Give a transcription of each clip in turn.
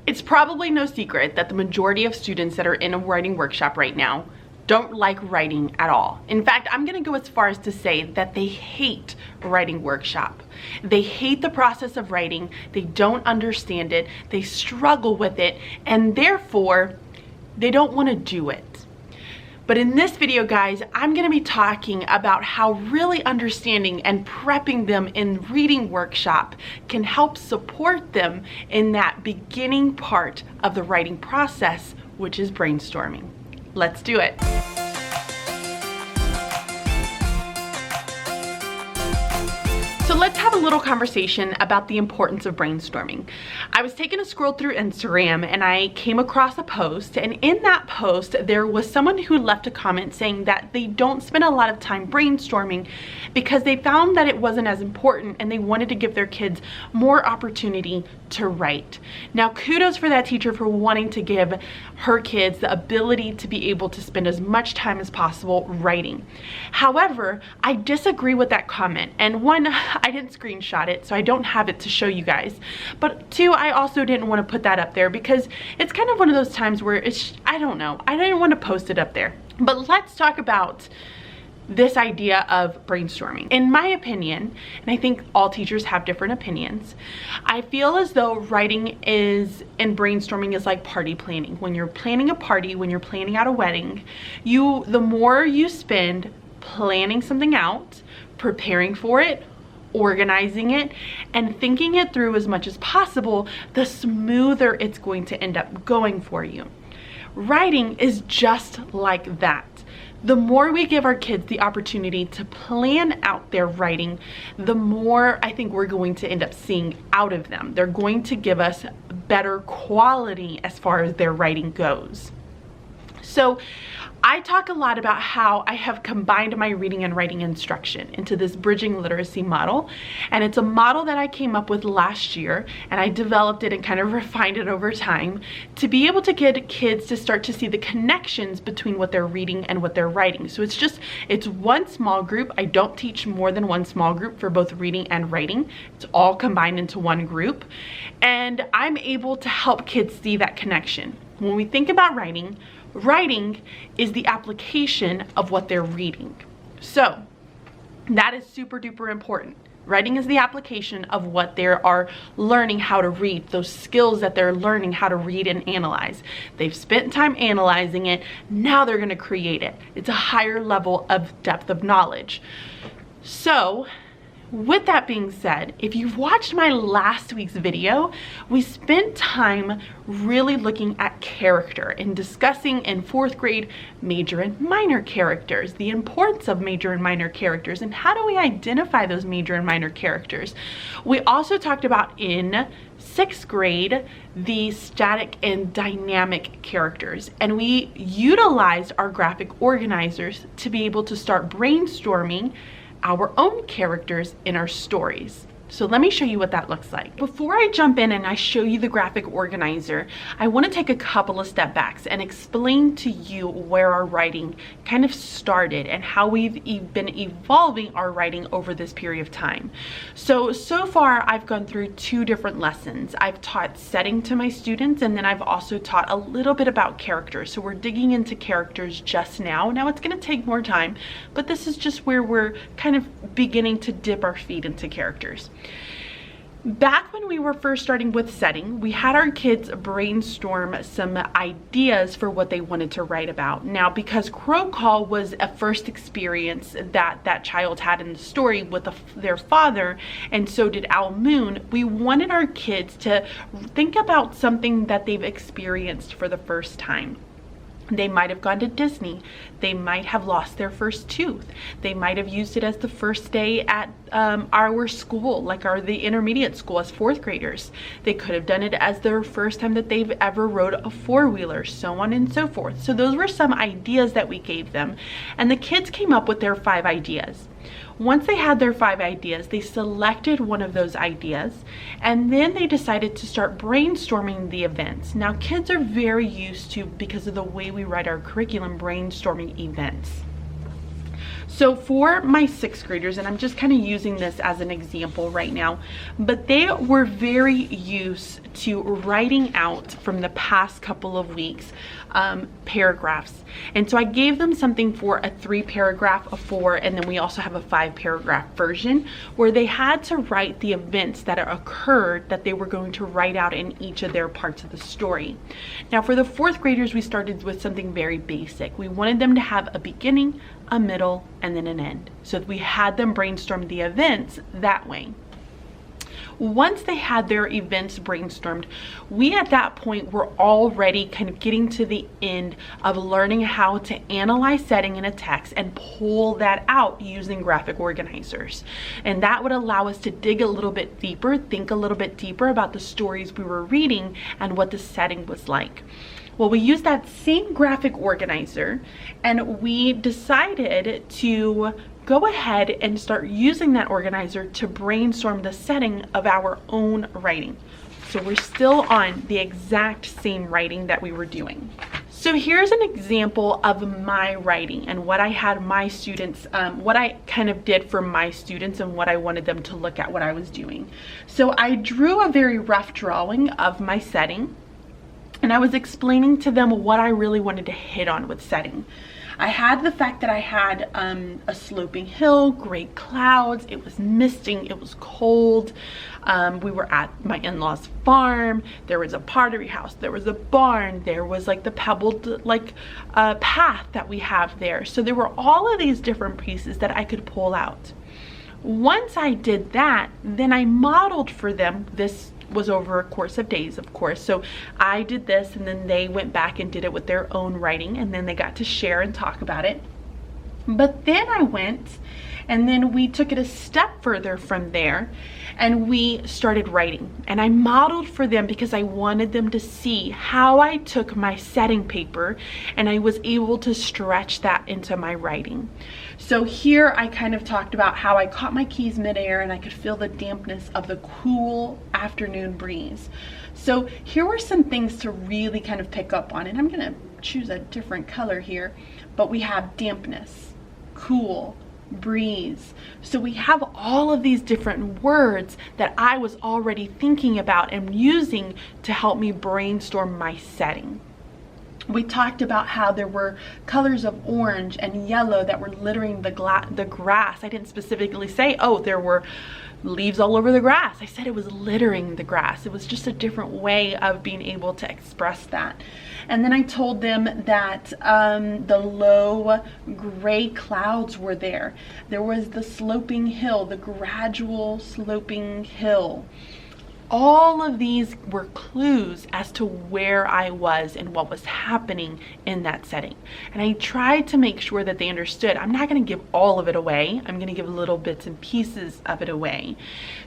It's probably no secret that the majority of students that are in a writing workshop right now don't like writing at all. In fact, I'm gonna go as far as to say that they hate writing workshop. They hate the process of writing, they don't understand it, they struggle with it, and therefore, they don't wanna do it. But in this video, guys, I'm gonna be talking about how really understanding and prepping them in reading workshop can help support them in that beginning part of the writing process, which is brainstorming. Let's do it. So let's have a little conversation about the importance of brainstorming. I was taking a scroll through Instagram and I came across a post, and in that post there was someone who left a comment saying that they don't spend a lot of time brainstorming because they found that it wasn't as important and they wanted to give their kids more opportunity to write. Now, kudos for that teacher for wanting to give her kids the ability to be able to spend as much time as possible writing. However, I disagree with that comment, and one, I didn't screenshot it, so I don't have it to show you guys. But two, I also didn't want to put that up there because it's kind of one of those times where it's, I don't know, I didn't want to post it up there. But let's talk about this idea of brainstorming. In my opinion, and I think all teachers have different opinions, I feel as though writing is, and brainstorming is like party planning. When you're planning a party, when you're planning out a wedding, the more you spend planning something out, preparing for it, organizing it, and thinking it through as much as possible, the smoother it's going to end up going for you. Writing is just like that. The more we give our kids the opportunity to plan out their writing, the more I think we're going to end up seeing out of them. They're going to give us better quality as far as their writing goes. So I talk a lot about how I have combined my reading and writing instruction into this bridging literacy model. And it's a model that I came up with last year, and I developed it and kind of refined it over time to be able to get kids to start to see the connections between what they're reading and what they're writing. So it's one small group. I don't teach more than one small group for both reading and writing. It's all combined into one group. And I'm able to help kids see that connection. When we think about writing is the application of what they're reading. So that is super duper important. Writing is the application of what they are learning how to read, those skills that they're learning how to read and analyze. They've spent time analyzing it, now they're gonna create it. It's a higher level of depth of knowledge. So with that being said, if you've watched my last week's video, we spent time really looking at character and discussing in 4th grade major and minor characters, the importance of major and minor characters, and how do we identify those major and minor characters. We also talked about in 6th grade the static and dynamic characters, and we utilized our graphic organizers to be able to start brainstorming our own characters in our stories. So let me show you what that looks like. Before I jump in and I show you the graphic organizer, I want to take a couple of step backs and explain to you where our writing kind of started and how we've been evolving our writing over this period of time. So far I've gone through 2 different lessons. I've taught setting to my students, and then I've also taught a little bit about characters. So we're digging into characters just now. Now it's going to take more time, but this is just where we're kind of beginning to dip our feet into characters. Back when we were first starting with setting, we had our kids brainstorm some ideas for what they wanted to write about. Now, because Crow Call was a first experience that child had in the story with their father, and so did Owl Moon, we wanted our kids to think about something that they've experienced for the first time. They might have gone to Disney. They might have lost their first tooth. They might have used it as the first day at our school, like the intermediate school as 4th graders. They could have done it as their first time that they've ever rode a 4-wheeler, so on and so forth. So those were some ideas that we gave them, and the kids came up with their 5 ideas. Once they had their 5 ideas, they selected one of those ideas, and then they decided to start brainstorming the events. Now, kids are very used to, because of the way we write our curriculum, brainstorming events. So for my sixth graders, and I'm just kind of using this as an example right now, but they were very used to writing out from the past couple of weeks paragraphs. And so I gave them something for a 3-paragraph, a 4, and then we also have a 5-paragraph version where they had to write the events that occurred that they were going to write out in each of their parts of the story. Now for the 4th graders, we started with something very basic. We wanted them to have a beginning, a middle, and then an end. So we had them brainstorm the events that way. Once they had their events brainstormed, we at that point were already kind of getting to the end of learning how to analyze setting in a text and pull that out using graphic organizers. And that would allow us to dig a little bit deeper, think a little bit deeper about the stories we were reading and what the setting was like. Well, we used that same graphic organizer and we decided to go ahead and start using that organizer to brainstorm the setting of our own writing. So we're still on the exact same writing that we were doing. So here's an example of my writing and what I had my students, what I kind of did for my students and what I wanted them to look at what I was doing. So I drew a very rough drawing of my setting and I was explaining to them what I really wanted to hit on with setting. I had the fact that I had a sloping hill, great clouds, it was misting, it was cold. We were at my in-laws' farm, there was a pottery house, there was a barn, there was like the pebbled path that we have there. So there were all of these different pieces that I could pull out. Once I did that, then I modeled for them. This was over a course of days, of course. So I did this and then they went back and did it with their own writing and then they got to share and talk about it. But then I went and then we took it a step further from there and we started writing. And I modeled for them because I wanted them to see how I took my setting paper and I was able to stretch that into my writing. So here I kind of talked about how I caught my keys midair and I could feel the dampness of the cool afternoon breeze. So here were some things to really kind of pick up on, and I'm gonna choose a different color here, but we have dampness, cool, breeze. So we have all of these different words that I was already thinking about and using to help me brainstorm my setting. We talked about how there were colors of orange and yellow that were littering the grass. I didn't specifically say, oh, there were leaves all over the grass. I said it was littering the grass. It was just a different way of being able to express that. And then I told them that the low gray clouds were there. There was the sloping hill, the gradual sloping hill. All of these were clues as to where I was and what was happening in that setting. And I tried to make sure that they understood. I'm not going to give all of it away. I'm going to give little bits and pieces of it away.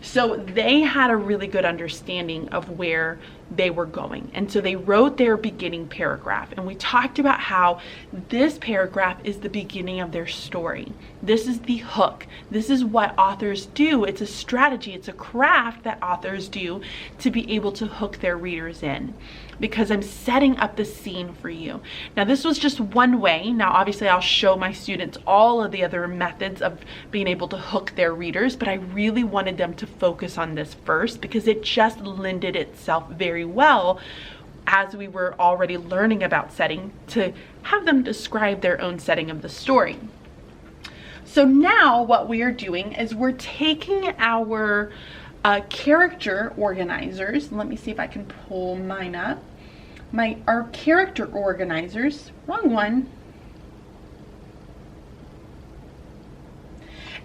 So they had a really good understanding of where they were going. And so they wrote their beginning paragraph. And we talked about how this paragraph is the beginning of their story. This is the hook. This is what authors do. It's a strategy. It's a craft that authors do to be able to hook their readers in, because I'm setting up the scene for you. Now this was just one way. Now obviously I'll show my students all of the other methods of being able to hook their readers, but I really wanted them to focus on this first because it just lended itself very well, as we were already learning about setting, to have them describe their own setting of the story. So now what we are doing is we're taking our character organizers. Let me see if I can pull mine up. Our character organizers, wrong one.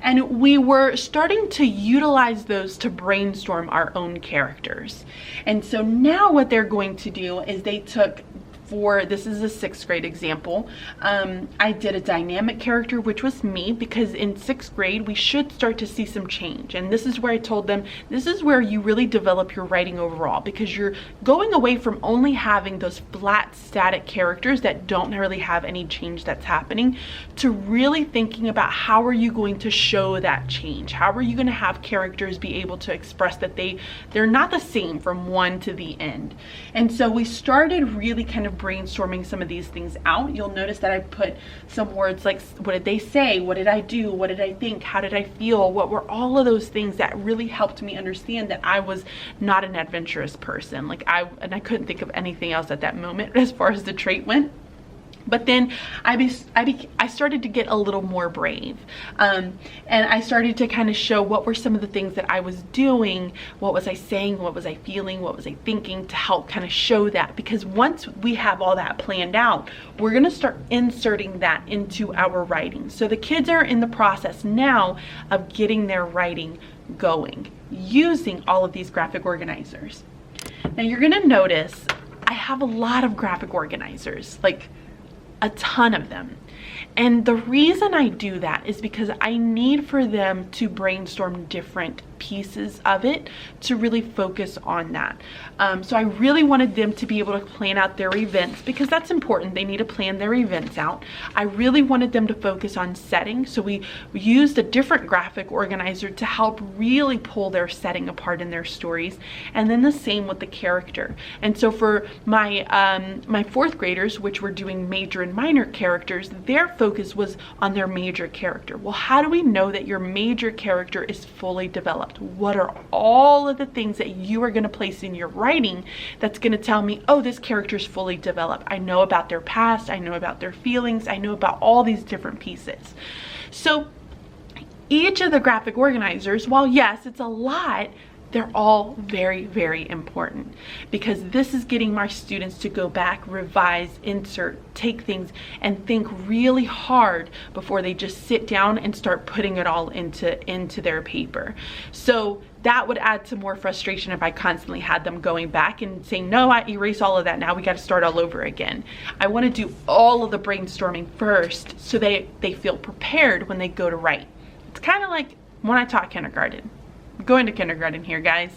And we were starting to utilize those to brainstorm our own characters. And so now what they're going to do is they took, this is a 6th grade example, I did a dynamic character, which was me, because in 6th grade we should start to see some change. And this is where I told them, this is where you really develop your writing overall, because you're going away from only having those flat static characters that don't really have any change that's happening, to really thinking about how are you going to show that change. How are you going to have characters be able to express that they're not the same from one to the end. And so we started really kind of brainstorming some of these things out, you'll notice that I put some words like, what did they say? What did I do? What did I think? How did I feel? What were all of those things that really helped me understand that I was not an adventurous person? Like I couldn't think of anything else at that moment as far as the trait went. But then I started to get a little more brave, and I started to kind of show what were some of the things that I was doing, what was I saying, what was I feeling, what was I thinking, to help kind of show that. Because once we have all that planned out, we're going to start inserting that into our writing. So the kids are in the process now of getting their writing going using all of these graphic organizers. Now you're going to notice I have a lot of graphic organizers, like a ton of them. And the reason I do that is because I need for them to brainstorm different pieces of it to really focus on that. So I really wanted them to be able to plan out their events, because that's important. They need to plan their events out. I really wanted them to focus on setting. So we used a different graphic organizer to help really pull their setting apart in their stories. And then the same with the character. And so for my fourth graders, which were doing major and minor characters, their focus was on their major character. Well, how do we know that your major character is fully developed? What are all of the things that you are going to place in your writing that's going to tell me, oh, this character is fully developed? I know about their past, I know about their feelings, I know about all these different pieces. So each of the graphic organizers, while yes, it's a lot, they're all very, very important, because this is getting my students to go back, revise, insert, take things, and think really hard before they just sit down and start putting it all into their paper. So that would add to more frustration if I constantly had them going back and saying, no, I erase all of that, now we got to start all over again. I want to do all of the brainstorming first so they feel prepared when they go to write. It's kind of like when I taught kindergarten. Going to kindergarten here, guys.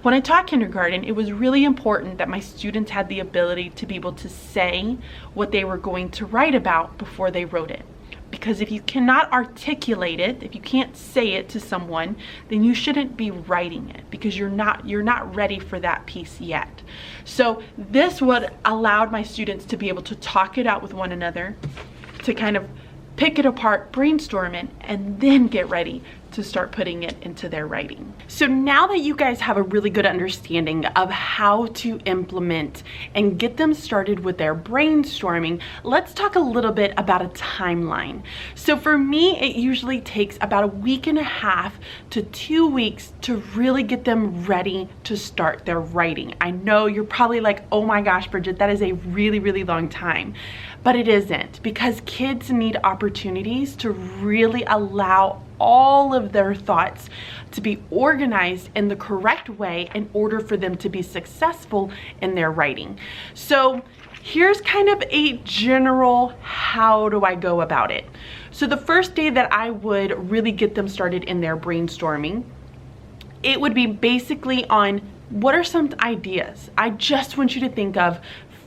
When I taught kindergarten, it was really important that my students had the ability to be able to say what they were going to write about before they wrote it. Because if you cannot articulate it, if you can't say it to someone, then you shouldn't be writing it, because you're not ready for that piece yet. So this what allowed my students to be able to talk it out with one another, to kind of pick it apart, brainstorm it, and then get ready to start putting it into their writing. So now that you guys have a really good understanding of how to implement and get them started with their brainstorming, let's talk a little bit about a timeline. So for me, it usually takes about a week and a half to 2 weeks to really get them ready to start their writing. I know you're probably like, oh my gosh, Bridget, that is a really, really long time. But it isn't, because kids need opportunities to really allow all of their thoughts to be organized in the correct way in order for them to be successful in their writing. So here's kind of a general, how do I go about it? So the first day that I would really get them started in their brainstorming, it would be basically on what are some ideas. I just want you to think of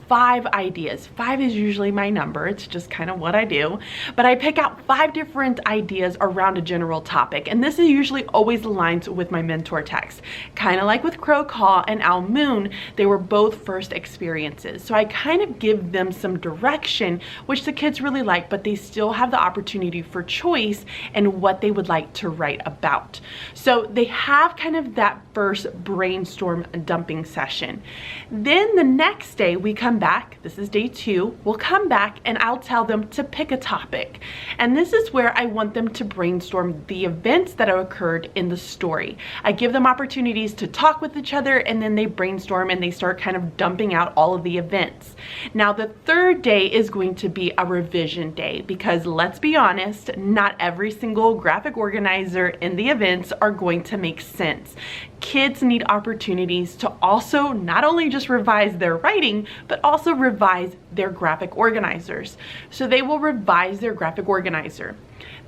5 ideas. 5 is usually my number. It's just kind of what I do. But I pick out 5 different ideas around a general topic. And this is usually always aligns with my mentor text. Kind of like with Crow Call and Owl Moon, they were both first experiences. So I kind of give them some direction, which the kids really like, but they still have the opportunity for choice and what they would like to write about. So they have kind of that first brainstorm dumping session. Then the next day we come back, this is day 2, we'll come back and I'll tell them to pick a topic. And this is where I want them to brainstorm the events that have occurred in the story. I give them opportunities to talk with each other, and then they brainstorm and they start kind of dumping out all of the events. Now the third day is going to be a revision day, because let's be honest, not every single graphic organizer in the events are going to make sense. Kids need opportunities to also not only just revise their writing, but also revise their graphic organizers. So they will revise their graphic organizer.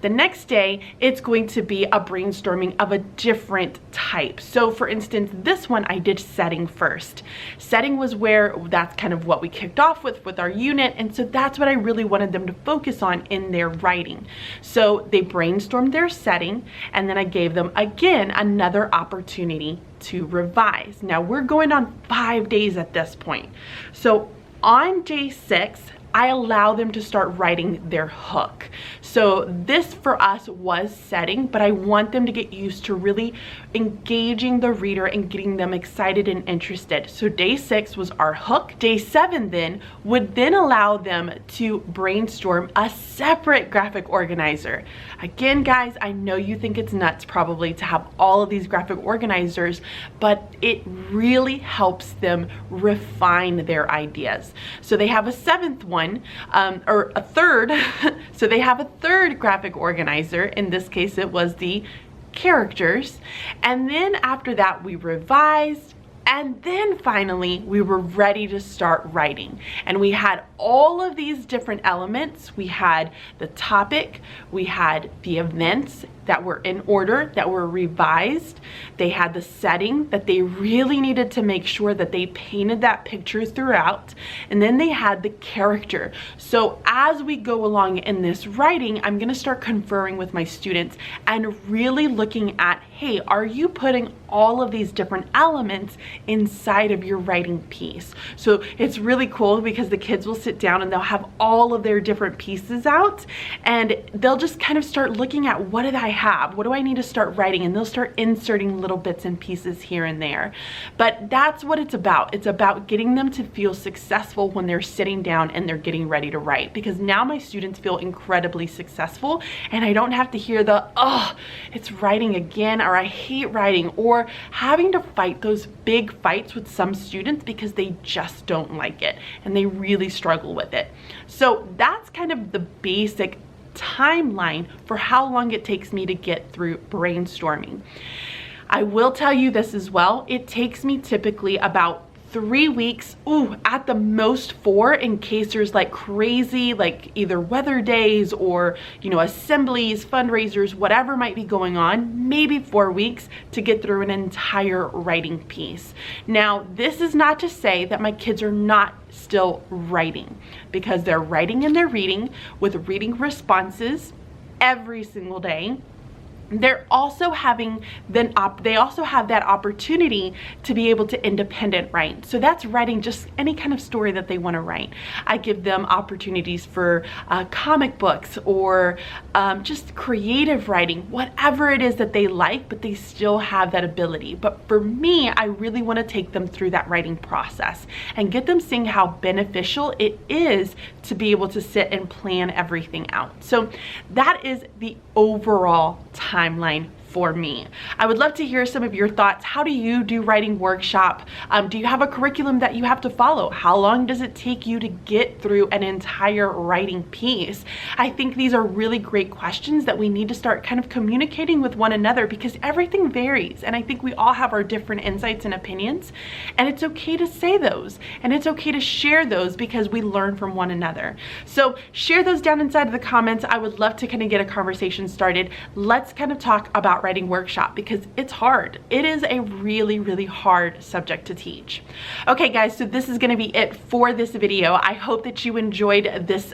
The next day, it's going to be a brainstorming of a different type. So for instance, this one I did setting first. Setting was where that's kind of what we kicked off with our unit. And so that's what I really wanted them to focus on in their writing. So they brainstormed their setting, and then I gave them again another opportunity to revise. Now we're going on 5 days at this point. So On day 6, I allow them to start writing their hook. So this for us was setting, but I want them to get used to really engaging the reader and getting them excited and interested. So day 6 was our hook. Day 7 then would then allow them to brainstorm a separate graphic organizer. Again, guys, I know you think it's nuts probably to have all of these graphic organizers, but it really helps them refine their ideas. So they have a 7th one, or a 3rd. So they have a 3rd graphic organizer. In this case, it was the characters. And then after that, we revised. And then finally, we were ready to start writing. And we had all of these different elements. We had the topic, we had the events that were in order, that were revised. They had the setting that they really needed to make sure that they painted that picture throughout. And then they had the character. So as we go along in this writing, I'm gonna start conferring with my students and really looking at, hey, are you putting all of these different elements inside of your writing piece? So it's really cool because the kids will sit down and they'll have all of their different pieces out, and they'll just kind of start looking at, what did I have? What do I need to start writing? And they'll start inserting little bits and pieces here and there. But that's what it's about. It's about getting them to feel successful when they're sitting down and they're getting ready to write, because now my students feel incredibly successful and I don't have to hear the, oh, it's writing again, or I hate writing, or having to fight those big fights with some students because they just don't like it and they really struggle with it. So that's kind of the basic timeline for how long it takes me to get through brainstorming. I will tell you this as well. It takes me typically about 3 weeks, at the most 4, in case there's like crazy, like either weather days or, you know, assemblies, fundraisers, whatever might be going on, maybe 4 weeks to get through an entire writing piece. Now, this is not to say that my kids are not still writing, because they're writing and they're reading with reading responses every single day. They're also having they also have that opportunity to be able to independent write. So that's writing just any kind of story that they want to write. I give them opportunities for comic books or just creative writing, whatever it is that they like, but they still have that ability. But for me, I really want to take them through that writing process and get them seeing how beneficial it is to be able to sit and plan everything out. So that is the overall timeline for me. I would love to hear some of your thoughts. How do you do writing workshop? Do you have a curriculum that you have to follow? How long does it take you to get through an entire writing piece? I think these are really great questions that we need to start kind of communicating with one another, because everything varies, and I think we all have our different insights and opinions, and it's okay to say those, and it's okay to share those, because we learn from one another. So share those down inside of the comments. I would love to kind of get a conversation started. Let's kind of talk about writing workshop, because it's hard. It is a really, really hard subject to teach. Okay guys, so this is going to be it for this video. I hope that you enjoyed this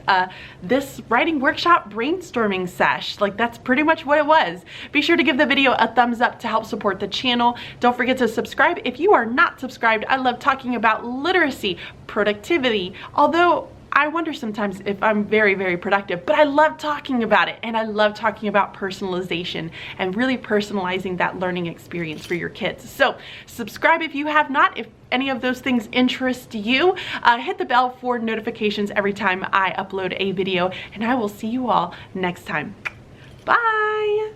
this writing workshop brainstorming sesh. Like, that's pretty much what it was. Be sure to give the video a thumbs up to help support the channel. Don't forget to subscribe if you are not subscribed. I love talking about literacy, productivity, although I wonder sometimes if I'm very, very productive, but I love talking about it, and I love talking about personalization and really personalizing that learning experience for your kids. So subscribe if you have not. If any of those things interest you, hit the bell for notifications every time I upload a video, and I will see you all next time. Bye.